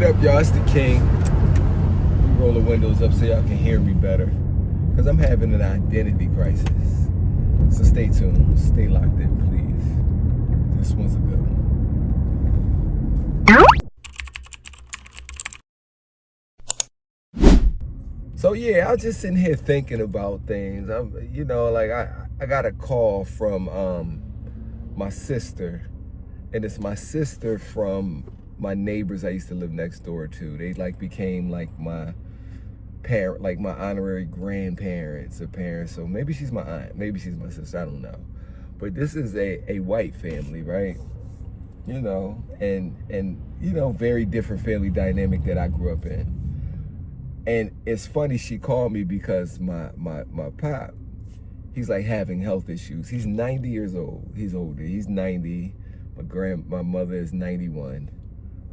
up, y'all? It's the King. Roll the windows up so y'all can hear me better, because I'm having an identity crisis. So stay tuned. Stay locked in, please. This one's a good one. So yeah, I was just sitting here thinking about things. I got a call from my sister, and it's my sister from my neighbors I used to live next door to. They became my parent, like my honorary grandparents or parents. So maybe she's my aunt, maybe she's my sister, I don't know. But this is a white family, right? And very different family dynamic that I grew up in. And it's funny, she called me because my pop, he's having health issues. He's 90 years old. He's older. He's 90. My mother is 91.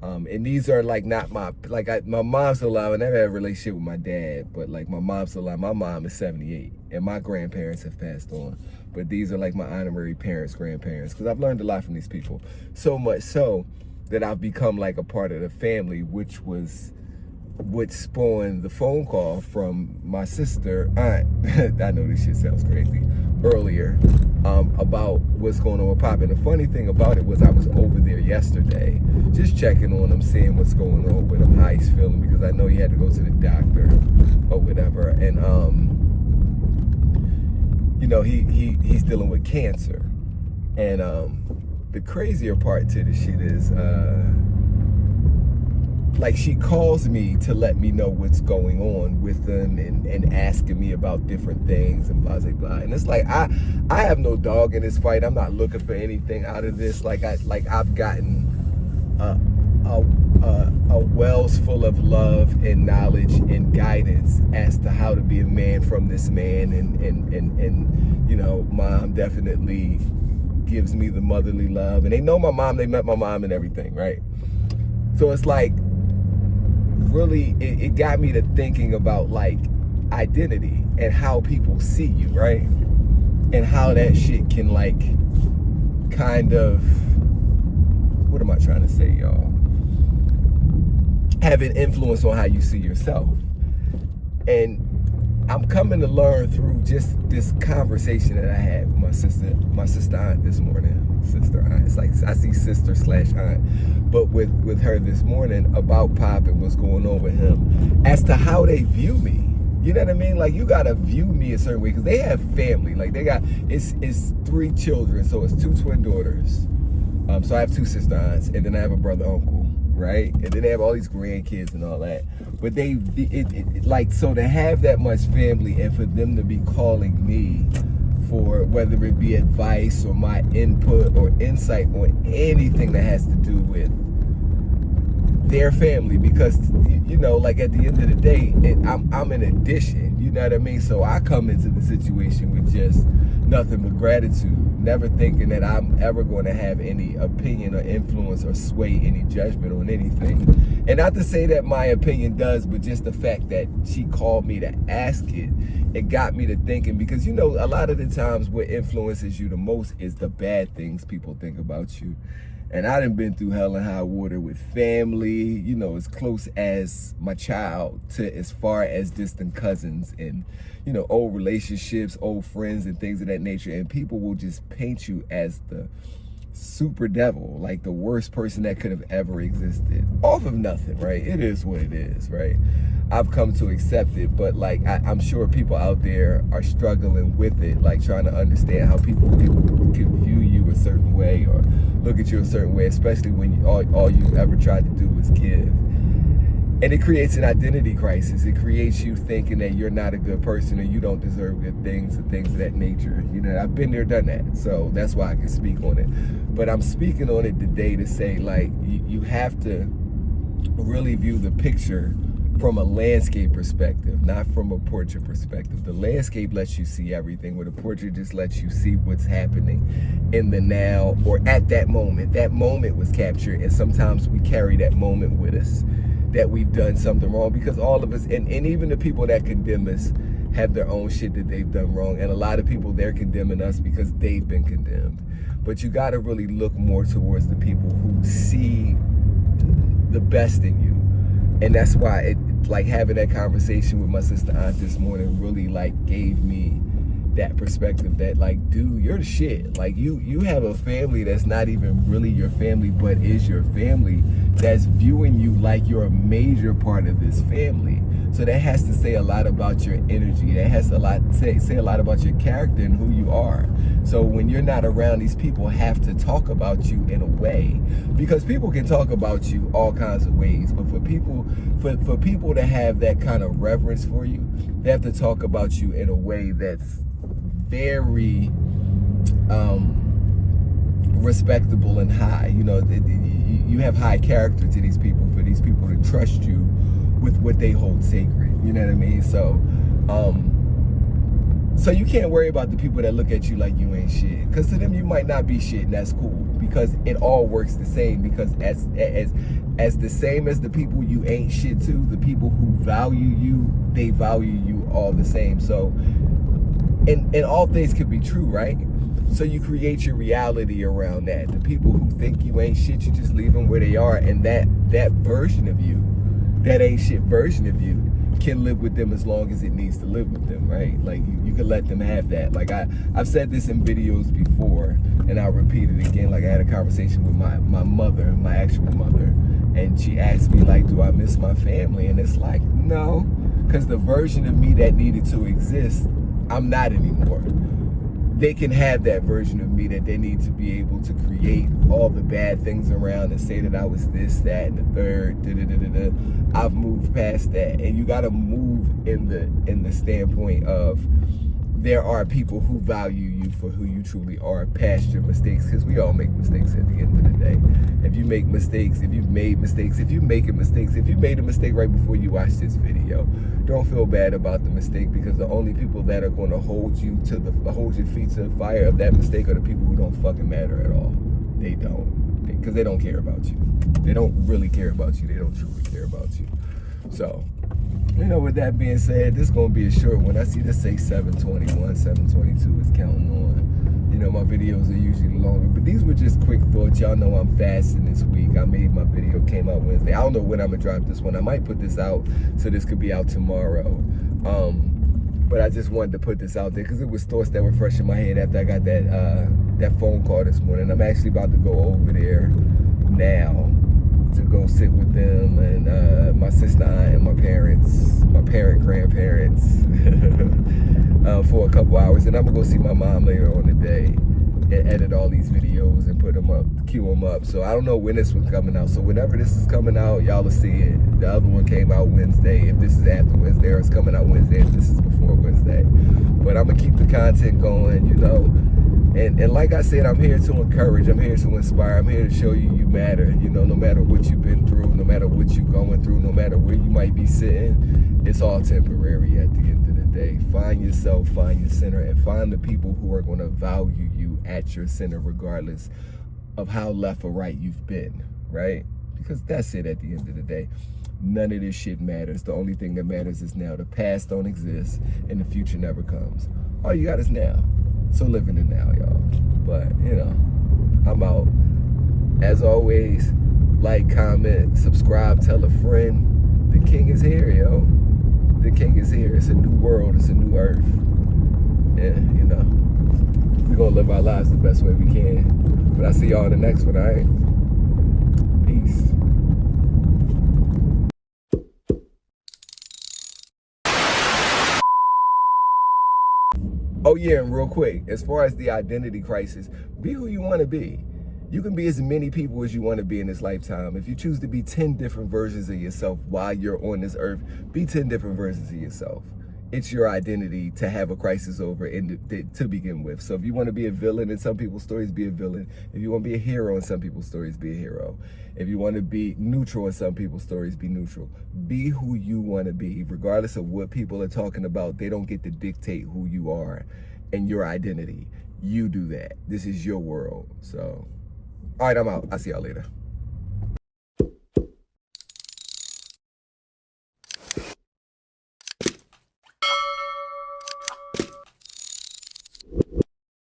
And these are not my mom's still alive. I never had a relationship with my dad, but my mom's still alive. My mom is 78, and my grandparents have passed on. But these are my honorary parents, grandparents, because I've learned a lot from these people. So much so that I've become a part of the family, which was what spawned the phone call from my sister, aunt. I know this shit sounds crazy. Earlier, about what's going on with Pop. And the funny thing about it was I was over there yesterday, just checking on him, seeing what's going on with him, how he's feeling, because I know he had to go to the doctor or whatever. And he's dealing with cancer. And the crazier part to the shit is she calls me to let me know what's going on with them and asking me about different things and blah, blah, blah. And it's I have no dog in this fight. I'm not looking for anything out of this. I've gotten a wells full of love and knowledge and guidance as to how to be a man from this man. And mom definitely gives me the motherly love. And they know my mom. They met my mom and everything, right? So it's really, it got me to thinking about identity and how people see you, right? And how that shit can kind of, what am I trying to say, y'all? Have an influence on how you see yourself. And I'm coming to learn through just this conversation that I had with my sister aunt this morning. Sister aunt, it's I see sister / aunt, but with her this morning about Pop and what's going on with him, as to how they view me. You know what I mean? You gotta view me a certain way, because they have family. It's 3 children, so it's 2 twin daughters. So I have 2 sister aunts, and then I have a brother uncle, right? And then they have all these grandkids and all that. But so to have that much family, and for them to be calling me for whether it be advice or my input or insight on anything that has to do with their family, because at the end of the day, I'm an addition, you know what I mean? So I come into the situation with just nothing but gratitude, never thinking that I'm ever going to have any opinion or influence or sway any judgment on anything. And not to say that my opinion does, but just the fact that she called me to ask it got me to thinking, because a lot of the times what influences you the most is the bad things people think about you. And I done been through hell and high water with family, as close as my child to as far as distant cousins and, old relationships, old friends and things of that nature. And people will just paint you as the super devil, the worst person that could have ever existed, off of nothing, right? It is what it is, right? I've come to accept it, but I'm sure people out there are struggling with it, trying to understand how people can view you a certain way or look at you a certain way, especially when all you ever tried to do was give. And it creates an identity crisis. It creates you thinking that you're not a good person or you don't deserve good things and things of that nature. I've been there, done that. So that's why I can speak on it. But I'm speaking on it today to say, you have to really view the picture from a landscape perspective, not from a portrait perspective. The landscape lets you see everything, where the portrait just lets you see what's happening in the now or at that moment. That moment was captured, and sometimes we carry that moment with us, that we've done something wrong, because all of us, and even the people that condemn us, have their own shit that they've done wrong. And a lot of people, they're condemning us because they've been condemned. But you gotta really look more towards the people who see the best in you, And that's why it, like, having that conversation with my sister aunt this morning really like gave me that perspective that, like, dude, you're the shit. Like, you have a family that's not even really your family, but is your family, that's viewing you like you're a major part of this family. So that has to say a lot about your energy. That has to say a lot about your character and who you are. So when you're not around, these people have to talk about you in a way, because people can talk about you all kinds of ways, but for people to have that kind of reverence for you, they have to talk about you in a way that's very respectable and high. You know, you have high character to these people, for these people to trust you with what they hold sacred. You know what I mean? So you can't worry about the people that look at you like you ain't shit, because to them you might not be shit, and that's cool, because it all works the same. Because as the same as the people you ain't shit to, the people who value you, they value you all the same. So and all things could be true, right? So you create your reality around that. The people who think you ain't shit, you just leave them where they are, and that version of you, that ain't shit version of you, can live with them as long as it needs to live with them, right? Like, you can let them have that. Like, I've said this in videos before, and I'll repeat it again. Like, I had a conversation with my mother, my actual mother, and she asked me, like, do I miss my family? And it's like, no, because the version of me that needed to exist, I'm not anymore. They can have that version of me that they need to be able to create all the bad things around and say that I was this, that, and the third. I've moved past that, and you got to move in the standpoint of, there are people who value you for who you truly are, past your mistakes, because we all make mistakes at the end of the day. If you make mistakes, if you've made mistakes, if you're making mistakes, if you made a mistake right before you watch this video, don't feel bad about the mistake, because the only people that are going to hold your feet to the fire of that mistake are the people who don't fucking matter at all. They don't, because they don't care about you. They don't really care about you. They don't truly care about you. So, you know, with that being said, this is going to be a short one. I see this say 721, 722 is counting on. You know, my videos are usually longer, but these were just quick thoughts. Y'all know I'm fasting this week. I made my video, came out Wednesday. I don't know when I'm going to drop this one. I might put this out, so this could be out tomorrow. But I just wanted to put this out there because it was thoughts that were fresh in my head after I got that phone call this morning. I'm actually about to go over there now to go sit with them and my sister aunt and my grandparents for a couple hours, and I'm gonna go see my mom later on the day and edit all these videos and put them up, queue them up. So I don't know when this one's coming out, so whenever this is coming out, y'all will see it. The other one came out Wednesday. If this is after Wednesday, or it's coming out Wednesday if this is before Wednesday. But I'm gonna keep the content going, you know. And like I said, I'm here to encourage, I'm here to inspire, I'm here to show you you matter. You know, no matter what you've been through, no matter what you're going through, no matter where you might be sitting, it's all temporary at the end of the day. Find yourself, find your center, and find the people who are going to value you at your center, regardless of how left or right you've been, right? Because that's it at the end of the day. None of this shit matters. The only thing that matters is now. The past don't exist, and the future never comes. All you got is now. So live in it now, y'all. But, you know, I'm out. As always, like, comment, subscribe, tell a friend. The king is here, yo. The king is here. It's a new world. It's a new earth. Yeah, you know, we're going to live our lives the best way we can. But I'll see y'all in the next one, all right? Peace. Oh yeah, and real quick, as far as the identity crisis, be who you want to be. You can be as many people as you want to be in this lifetime. If you choose to be 10 different versions of yourself while you're on this earth, be 10 different versions of yourself. It's your identity to have a crisis over to begin with. So if you want to be a villain in some people's stories, be a villain. If you want to be a hero in some people's stories, be a hero. If you want to be neutral in some people's stories, be neutral. Be who you want to be, regardless of what people are talking about. They don't get to dictate who you are and your identity. You do that. This is your world. So, all right, I'm out. I'll see y'all later.